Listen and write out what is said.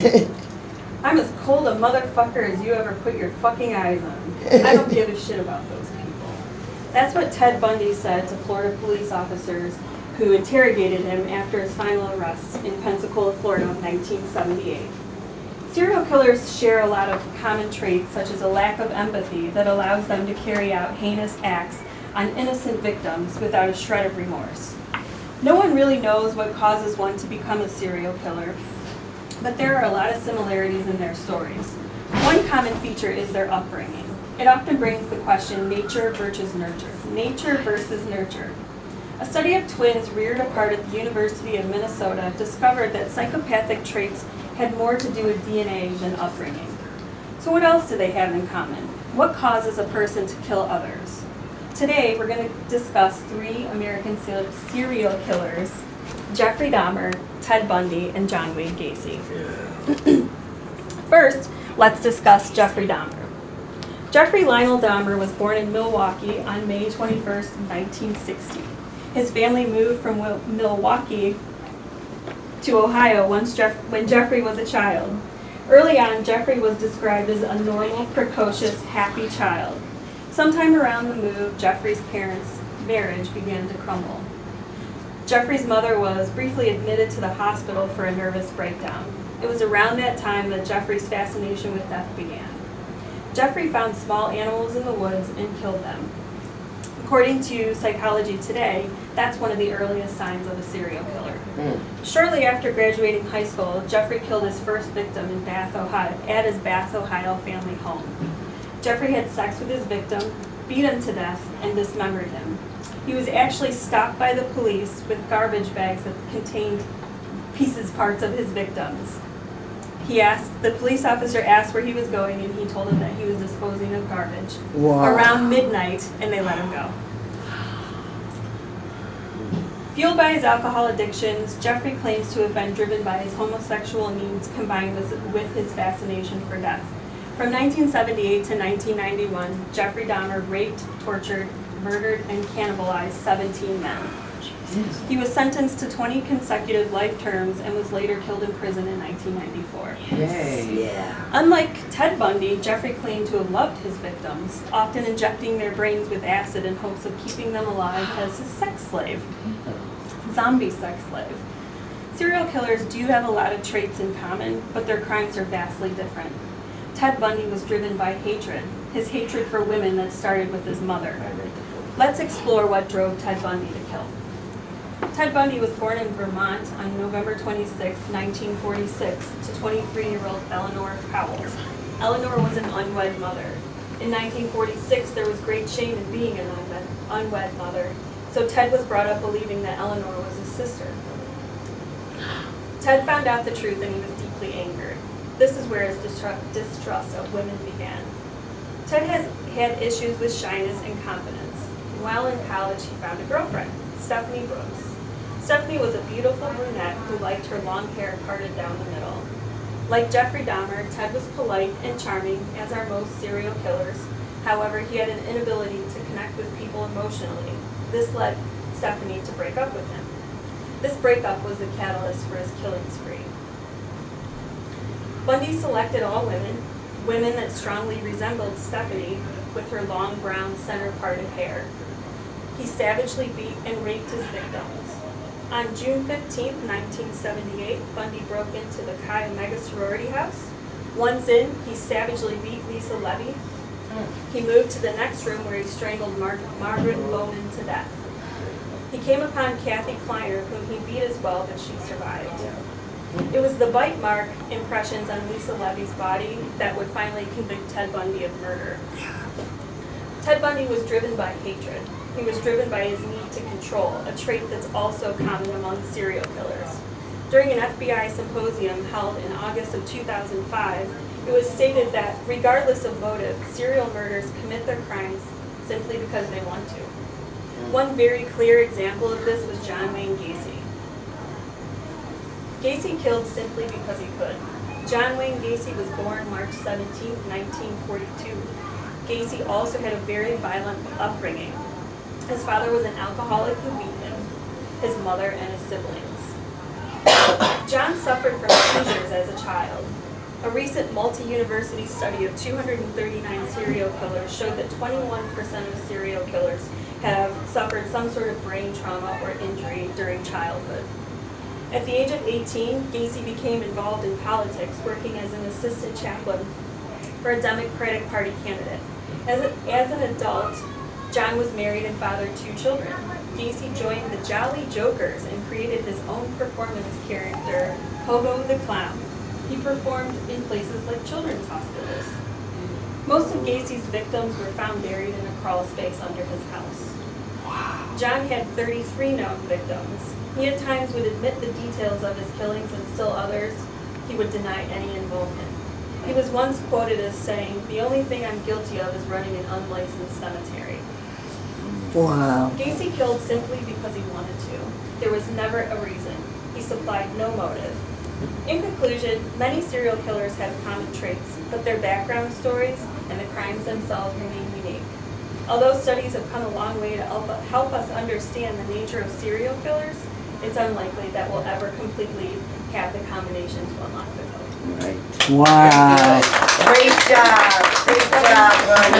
I'm as cold a motherfucker as you ever put your fucking eyes on. I don't give a shit about those people. That's what Ted Bundy said to Florida police officers who interrogated him after his final arrest in Pensacola, Florida in 1978. Serial killers share a lot of common traits, such as a lack of empathy that allows them to carry out heinous acts on innocent victims without a shred of remorse. No one really knows what causes one to become a serial killer, but there are a lot of similarities in their stories. One common feature is their upbringing. It often brings the question, nature versus nurture. Nature versus nurture. A study of twins reared apart at the University of Minnesota discovered that psychopathic traits had more to do with DNA than upbringing. So what else do they have in common? What causes a person to kill others? Today, we're going to discuss 3 American serial killers: Jeffrey Dahmer, Ted Bundy, and John Wayne Gacy. First, let's discuss Jeffrey Dahmer. Jeffrey Lionel Dahmer was born in Milwaukee on May 21st, 1960. His family moved from Milwaukee to Ohio when Jeffrey was a child. Early on, Jeffrey was described as a normal, precocious, happy child. Sometime around the move, Jeffrey's parents' marriage began to crumble. Jeffrey's mother was briefly admitted to the hospital for a nervous breakdown. It was around that time that Jeffrey's fascination with death began. Jeffrey found small animals in the woods and killed them. According to Psychology Today, that's one of the earliest signs of a serial killer. Shortly after graduating high school, Jeffrey killed his first victim in Bath, Ohio, at his Bath, Ohio family home. Jeffrey had sex with his victim, beat him to death, and dismembered him. He was actually stopped by the police with garbage bags that contained parts of his victims. The police officer asked where he was going, and he told him that he was disposing of garbage. Wow. Around midnight, and they let him go. Fueled by his alcohol addictions, Jeffrey claims to have been driven by his homosexual needs combined with his fascination for death. From 1978 to 1991, Jeffrey Dahmer raped, tortured, murdered, and cannibalized 17 men. He was sentenced to 20 consecutive life terms and was later killed in prison in 1994. Yay. Yeah. Unlike Ted Bundy, Jeffrey claimed to have loved his victims, often injecting their brains with acid in hopes of keeping them alive as his sex slave. Zombie sex slave. Serial killers do have a lot of traits in common, but their crimes are vastly different. Ted Bundy was driven by hatred, his hatred for women that started with his mother. Let's explore what drove Ted Bundy to kill. Ted Bundy was born in Vermont on November 26, 1946, to 23-year-old Eleanor Powell. Eleanor was an unwed mother. In 1946, there was great shame in being an unwed mother, so Ted was brought up believing that Eleanor was his sister. Ted found out the truth and he was deeply angered. This is where his distrust of women began. Ted has had issues with shyness and confidence. While in college, he found a girlfriend, Stephanie Brooks. Stephanie was a beautiful brunette who liked her long hair parted down the middle. Like Jeffrey Dahmer, Ted was polite and charming, as are most serial killers. However, he had an inability to connect with people emotionally. This led Stephanie to break up with him. This breakup was the catalyst for his killing spree. Bundy selected all women that strongly resembled Stephanie with her long brown center-parted hair. He savagely beat and raped his victims. On June 15, 1978, Bundy broke into the Chi Omega sorority house. Once in, he savagely beat Lisa Levy. He moved to the next room where he strangled Margaret Bowman to death. He came upon Kathy Kleiner, whom he beat as well, but she survived. It was the bite mark impressions on Lisa Levy's body that would finally convict Ted Bundy of murder. Ted Bundy was driven by hatred. He was driven by his need to control, a trait that's also common among serial killers. During an FBI symposium held in August of 2005, it was stated that regardless of motive, serial murderers commit their crimes simply because they want to. One very clear example of this was John Wayne Gacy. Gacy killed simply because he could. John Wayne Gacy was born March 17, 1942. Gacy also had a very violent upbringing. His father was an alcoholic who beat him, his mother, and his siblings. John suffered from seizures as a child. A recent multi-university study of 239 serial killers showed that 21% of serial killers have suffered some sort of brain trauma or injury during childhood. At the age of 18, Gacy became involved in politics, working as an assistant chaplain for a Democratic Party candidate. As an adult, John was married and fathered 2 children. Gacy joined the Jolly Jokers and created his own performance character, Pogo the Clown. He performed in places like children's hospitals. Most of Gacy's victims were found buried in a crawl space under his house. John had 33 known victims. He at times would admit the details of his killings, and still others he would deny any involvement. He was once quoted as saying, "The only thing I'm guilty of is running an unlicensed cemetery." Wow. Gacy killed simply because he wanted to. There was never a reason. He supplied no motive. In conclusion, many serial killers have common traits, but their background stories and the crimes themselves remain unique. Although studies have come a long way to help us understand the nature of serial killers, it's unlikely that we'll ever completely have the combination to unlock the code. Right. Wow. Great job. Great job, Ryan.